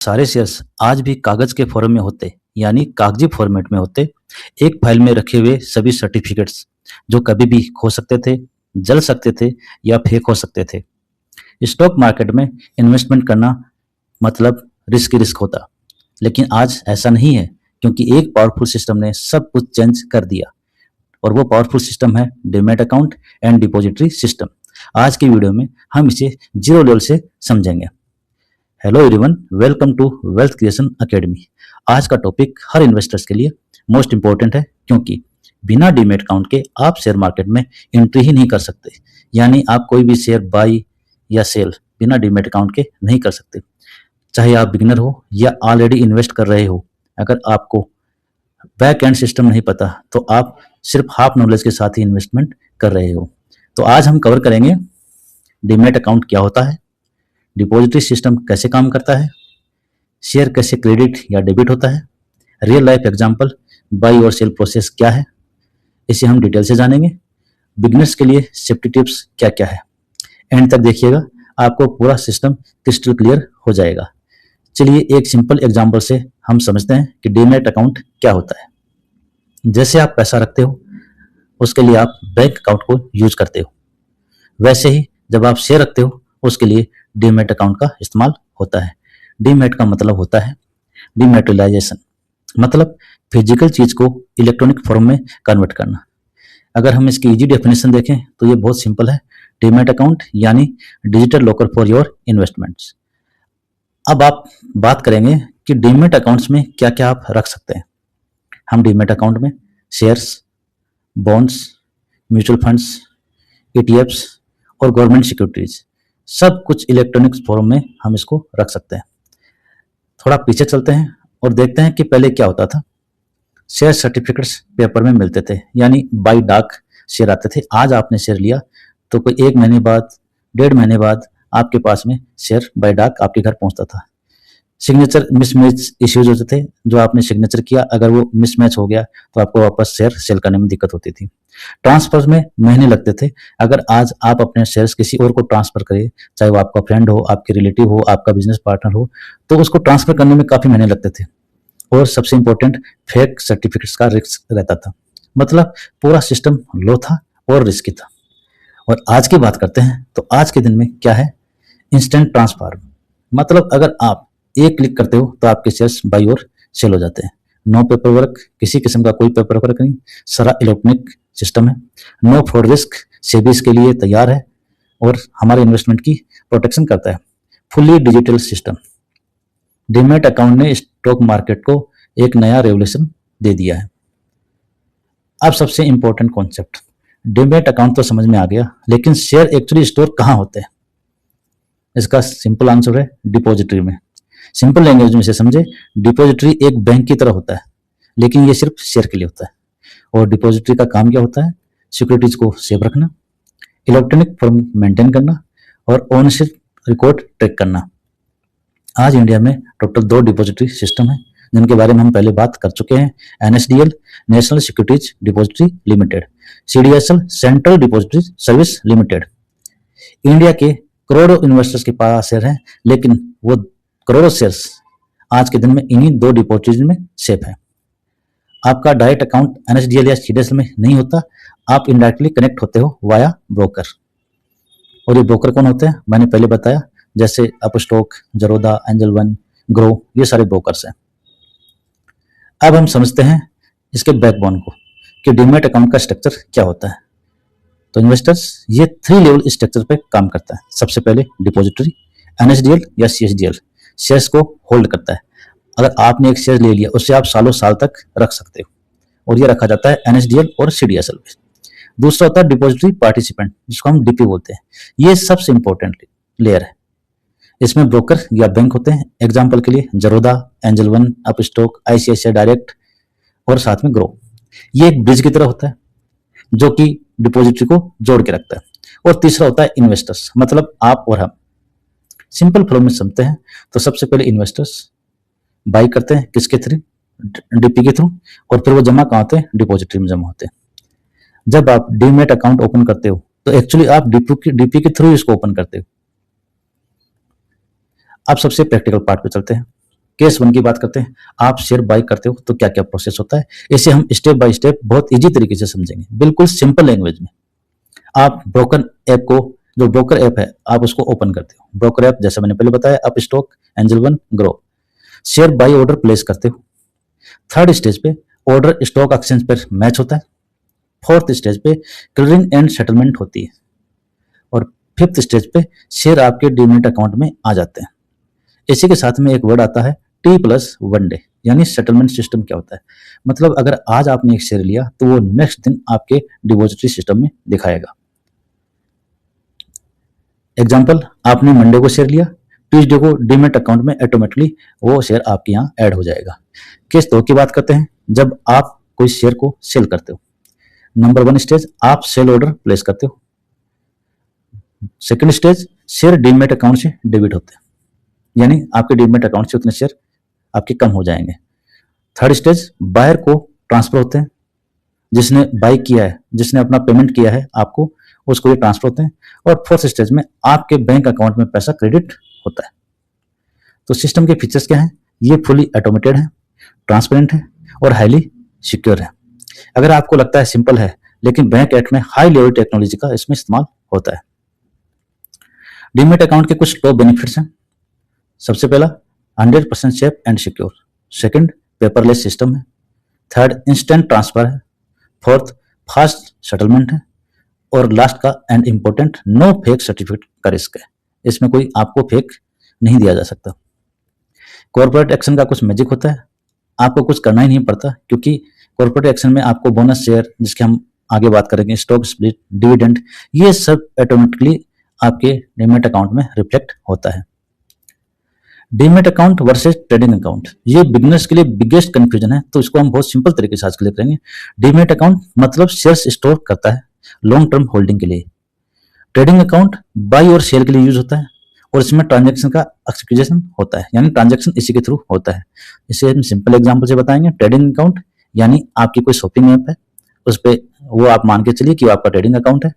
सारे शेयर्स आज भी कागज के फॉर्म में होते, यानी कागजी फॉर्मेट में होते। एक फाइल में रखे हुए सभी सर्टिफिकेट्स जो कभी भी खो सकते थे, जल सकते थे या फेक हो सकते थे। स्टॉक मार्केट में इन्वेस्टमेंट करना मतलब रिस्क ही रिस्क होता, लेकिन आज ऐसा नहीं है, क्योंकि एक पावरफुल सिस्टम ने सब कुछ चेंज कर दिया। और वो पावरफुल सिस्टम है demat account and depository system. आज की वीडियो में हम इसे जीरो लेवल से समझेंगे। Hello everyone, welcome to wealth creation academy. आज का टॉपिक हर इन्वेस्टर्स के लिए मोस्ट इंपॉर्टेंट है, क्योंकि बिना डीमैट अकाउंट के आप शेयर मार्केट में एंट्री ही नहीं कर सकते। यानी आप कोई भी शेयर बाई या सेल बिना डीमैट अकाउंट के नहीं कर सकते, चाहे आप बिगिनर हो या ऑलरेडी इन्वेस्ट कर रहे हो। अगर आपको बैक एंड सिस्टम नहीं पता तो आप सिर्फ हाफ नॉलेज के साथ ही इन्वेस्टमेंट कर रहे हो। तो आज हम कवर करेंगे डीमैट अकाउंट क्या होता है, डिपॉजिटरी सिस्टम कैसे काम करता है, शेयर कैसे क्रेडिट या डेबिट होता है, रियल लाइफ एग्जांपल बाई और सेल प्रोसेस क्या है, इसे हम डिटेल से जानेंगे। बिगनर्स के लिए सेफ्टी टिप्स क्या क्या है। एंड तक देखिएगा, आपको पूरा सिस्टम क्रिस्टल क्लियर हो जाएगा। चलिए एक सिंपल एग्जांपल से हम समझते हैं कि डीमैट अकाउंट क्या होता है। जैसे आप पैसा रखते हो, उसके लिए आप बैंक अकाउंट को यूज करते हो, वैसे ही जब आप शेयर रखते हो उसके लिए डीमैट अकाउंट का इस्तेमाल होता है। डीमैट का मतलब होता है डीमैटेरियलाइजेशन, मतलब फिजिकल चीज को इलेक्ट्रॉनिक फॉर्म में कन्वर्ट करना। अगर हम इसकी इजी डेफिनेशन देखें तो ये बहुत सिंपल है। डीमैट अकाउंट यानी digital locker for your investments. अब आप बात करेंगे कि डीमैट अकाउंट्स में क्या क्या आप रख सकते हैं। हम डीमैट अकाउंट में shares, bonds, mutual funds, ETFs और गवर्नमेंट सिक्योरिटीज, सब कुछ इलेक्ट्रॉनिक फॉर्म में हम इसको रख सकते हैं। थोड़ा पीछे चलते हैं और देखते हैं कि पहले क्या होता था। शेयर सर्टिफिकेट्स पेपर में मिलते थे, यानी बाई डाक शेयर आते थे। आज आपने शेयर लिया तो कोई 1 महीने बाद, 1.5 महीने बाद आपके पास में शेयर बाई डाक आपके घर पहुंचता था। सिग्नेचर मिसमैच इश्यूज होते थे, जो आपने सिग्नेचर किया अगर वो मिसमैच हो गया तो आपको वापस शेयर सेल करने में दिक्कत होती थी। ट्रांसफर में महीने लगते थे। अगर आज आप अपने शेयर्स किसी और को ट्रांसफर करें, चाहे वो आपका फ्रेंड हो, आपके रिलेटिव हो, आपका बिजनेस पार्टनर हो, तो उसको ट्रांसफर करने में काफी महीने लगते थे। और सबसे इंपॉर्टेंट, फेक सर्टिफिकेट्स का रिस्क रहता था। मतलब पूरा सिस्टम लो था और रिस्की था। और आज की बात करते हैं तो आज के दिन में क्या है, इंस्टेंट ट्रांसफर। मतलब अगर आप एक क्लिक करते हो तो आपके शेयर्स बाई और सेल हो जाते हैं। नो पेपर वर्क, किसी किस्म का कोई पेपर वर्क नहीं, सारा इलेक्ट्रॉनिक सिस्टम है। नो फ्रॉड रिस्क, सेबी इसके लिए तैयार है और हमारे इन्वेस्टमेंट की प्रोटेक्शन करता है। Fully digital system. Demat account ने स्टॉक मार्केट को एक नया रेवोल्यूशन दे दिया है। अब सबसे इंपॉर्टेंट कॉन्सेप्ट, डीमैट अकाउंट तो समझ में आ गया, लेकिन शेयर एक्चुअली स्टोर कहाँ होते हैं? इसका सिंपल आंसर है डिपॉजिटरी में। सिंपल लैंग्वेज में से समझे, डिपॉजिटरी एक बैंक की तरह होता है, लेकिन ये सिर्फ शेयर के लिए होता है। और डिपॉजिटरी का काम क्या होता है? सिक्योरिटीज को सेव रखना, इलेक्ट्रॉनिक फॉर्म मेंटेन करना और ओनरशिप रिकॉर्ड ट्रैक करना। आज इंडिया में टोटल 2 डिपॉजिटरी सिस्टम है, जिनके बारे में हम पहले बात कर चुके हैं। NSDL, national securities depository limited, CDSL, central depository service limited. India के करोड़ों इन्वेस्टर्स के पास शेयर हैं, लेकिन वो करोड़ों शेयर्स आज के दिन में इन्हीं 2 डिपॉजिटरीज में सेफ है। आपका डायरेक्ट अकाउंट एनएसडीएल या सीडीएसएल में नहीं होता, आप इनडायरेक्टली कनेक्ट होते हो वाया ब्रोकर। और ये ब्रोकर कौन होते हैं? मैंने पहले बताया, जैसे Upstox, Zerodha, angel One, grow, ये सारे ब्रोकर्स हैं। अब हम समझते हैं इसके बैकबोन को कि डीमैट अकाउंट का स्ट्रक्चर क्या होता है। तो इन्वेस्टर्स, ये 3 लेवल स्ट्रक्चर पे काम करता है। सबसे पहले डिपॉजिटरी, एनएसडीएल या सीएसडीएल शेयर्स को होल्ड करता है। अगर आपने एक शेयर ले लिया, उससे आप सालों साल तक रख सकते हो, और ये रखा जाता है एनएसडीएल और सीडीएसएल में। दूसरा होता है डिपॉजिटरी पार्टिसिपेंट, जिसको हम डीपी बोलते हैं। ये सबसे इंपॉर्टेंट लेयर है। इसमें ब्रोकर या बैंक होते हैं, एग्जाम्पल के लिए Zerodha, angel one, Upstox, ICICI direct और साथ में ग्रो। ये एक ब्रिज की तरह होता है जो कि डिपॉजिटरी को जोड़ के रखता है। और तीसरा होता है इन्वेस्टर्स, मतलब आप और हम। सिंपल फ्लो में समझते हैं तो सबसे पहले इन्वेस्टर्स बाई करते हैं, किसके थ्रू? डीपी के थ्रू। और फिर वो जमा कहाँ होते हैं? डिपॉजिटरी में जमा होते हैं। जब आप डीमैट अकाउंट ओपन करते हो तो एक्चुअली आप डीपी के थ्रू इसको ओपन करते हो। अब सबसे प्रैक्टिकल पार्ट पे चलते हैं। केस 1 की बात करते हैं। आप शेयर बाय करते हो तो क्या क्या प्रोसेस होता है, इसे हम स्टेप बाय स्टेप बहुत इजी तरीके से समझेंगे, बिल्कुल सिंपल लैंग्वेज में। आप ब्रोकर ऐप को, जो ब्रोकर ऐप है, आप उसको ओपन करते हो। ब्रोकर ऐप जैसे मैंने पहले बताया, Upstox, Angel One, Groww. Share buy order place करते हो। थर्ड स्टेज पे ऑर्डर स्टॉक एक्सचेंज पर मैच होता है। फोर्थ स्टेज पे क्लियरिंग एंड सेटलमेंट होती है। और फिफ्थ स्टेज पे शेयर आपके डीमैट अकाउंट में आ जाते हैं। इसी के साथ में एक वर्ड आता है T+1 डे, यानी सेटलमेंट सिस्टम। क्या होता है, मतलब अगर आज आपने एक शेयर लिया तो वो नेक्स्ट दिन आपके डिपॉजिटरी सिस्टम में दिखाएगा। एग्जाम्पल, आपने मंडे को शेयर लिया, ट्यूसडे को डीमैट अकाउंट में ऑटोमेटिकली वो शेयर आपके यहाँ ऐड हो जाएगा। केस 2 की बात करते हैं, जब आप कोई शेयर को सेल करते हो। नंबर 1 स्टेज, आप सेल ऑर्डर प्लेस करते हो। Second stage, share demat account से डेबिट होते हैं, यानी आपके डीमैट अकाउंट से उतने शेयर आपके कम हो जाएंगे। थर्ड स्टेज, बायर को ट्रांसफर होते हैं, जिसने बाय किया है, जिसने अपना पेमेंट किया है आपको, उसको ये ट्रांसफर होते हैं। और फोर्थ स्टेज में आपके बैंक अकाउंट में पैसा क्रेडिट होता है। तो सिस्टम के फीचर्स क्या हैं, ये फुली ऑटोमेटेड है, ट्रांसपेरेंट है और हाईली सिक्योर है। अगर आपको लगता है सिंपल है, लेकिन बैंक एक्ट में हाई लेवल टेक्नोलॉजी का इसमें इस्तेमाल होता है। डीमैट अकाउंट के कुछ टॉप बेनिफिट्स हैं। सबसे पहला, 100% safe and secure. Second, paperless system है। थर्ड, इंस्टेंट ट्रांसफर है। फोर्थ, फास्ट सेटलमेंट है। और लास्ट का and important, no fake certificate का रिस्क है, इसमें कोई आपको फेक नहीं दिया जा सकता। कॉर्पोरेट एक्शन का कुछ मैजिक होता है, आपको कुछ करना ही नहीं पड़ता, क्योंकि कॉर्पोरेट एक्शन में आपको बोनस शेयर, जिसके हम आगे बात करेंगे, स्टॉक स्प्लिट, डिविडेंड, ये सब ऑटोमेटिकली आपके डीमैट अकाउंट में रिफ्लेक्ट होता है। Demat account versus trading account, ये बिगनर्स के लिए बिगेस्ट कंफ्यूजन है, तो इसको हम बहुत सिंपल तरीके से आज क्लियर करेंगे। डीमैट अकाउंट मतलब शेयर्स स्टोर करता है लॉन्ग टर्म होल्डिंग के लिए। ट्रेडिंग अकाउंट बाई और सेल के लिए यूज होता है, और इसमें ट्रांजैक्शन का एक्सक्यूजेशन होता है, यानी ट्रांजैक्शन इसी के थ्रू होता है। इसे हम सिंपल एग्जांपल से बताएंगे। ट्रेडिंग अकाउंट यानी आपकी कोई शॉपिंग ऐप है, उस पे वो आप मान के चलिए कि आपका ट्रेडिंग अकाउंट है।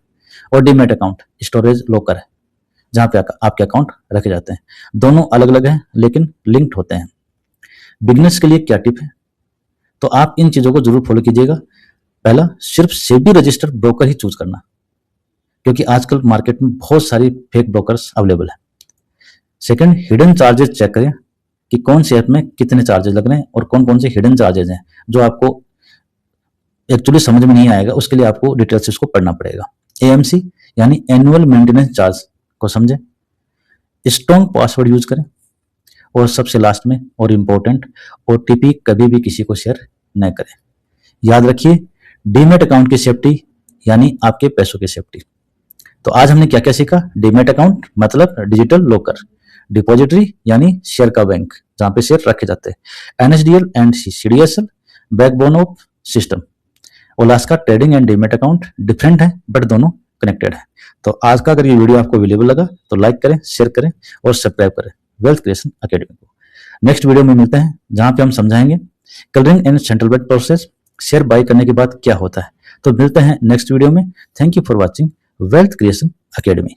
और डीमैट अकाउंट स्टोरेज लॉकर है, जहां पे आपके अकाउंट रखे जाते हैं। दोनों अलग अलग हैं, लेकिन लिंक्ड होते हैं। बिगनर्स के लिए क्या टिप है, तो आप इन चीजों को जरूर फॉलो कीजिएगा। पहला, सिर्फ सेबी रजिस्टर्ड ब्रोकर ही चूज करना, क्योंकि आजकल मार्केट में बहुत सारी फेक ब्रोकर्स अवेलेबल है। सेकंड, हिडन चार्जेस चेक करें कि कौन से ऐप में कितने चार्जेस लग रहे हैं और कौन कौन से हिडन चार्जेस हैं जो आपको एक्चुअली समझ में नहीं आएगा, उसके लिए आपको डिटेल से उसको पढ़ना पड़ेगा। AMC यानी एनुअल मेंटेनेंस चार्ज को समझें। स्ट्रॉन्ग पासवर्ड यूज करें। और सबसे लास्ट में और इम्पोर्टेंट, OTP कभी भी किसी को शेयर न करें। याद रखिए, डीमैट अकाउंट की सेफ्टी यानी आपके पैसों की सेफ्टी। तो आज हमने क्या क्या सीखा। डीमैट अकाउंट मतलब डिजिटल लॉकर, डिपॉजिटरी यानी शेयर का बैंक जहां पे शेयर रखे जाते हैं, NSDL and CDSL backbone of system. और लास्ट का trading and demat account different है, बट दोनों कनेक्टेड है। तो आज का अगर ये वीडियो आपको अवेलेबल लगा तो लाइक करें, शेयर करें और सब्सक्राइब करें वेल्थ क्रिएशन अकेडमी को। नेक्स्ट वीडियो में मिलते हैं, जहां पे हम समझाएंगे clearing and settlement process, share buy करने के बाद क्या होता है। तो मिलते हैं नेक्स्ट वीडियो में। Thank you for watching wealth creation academy.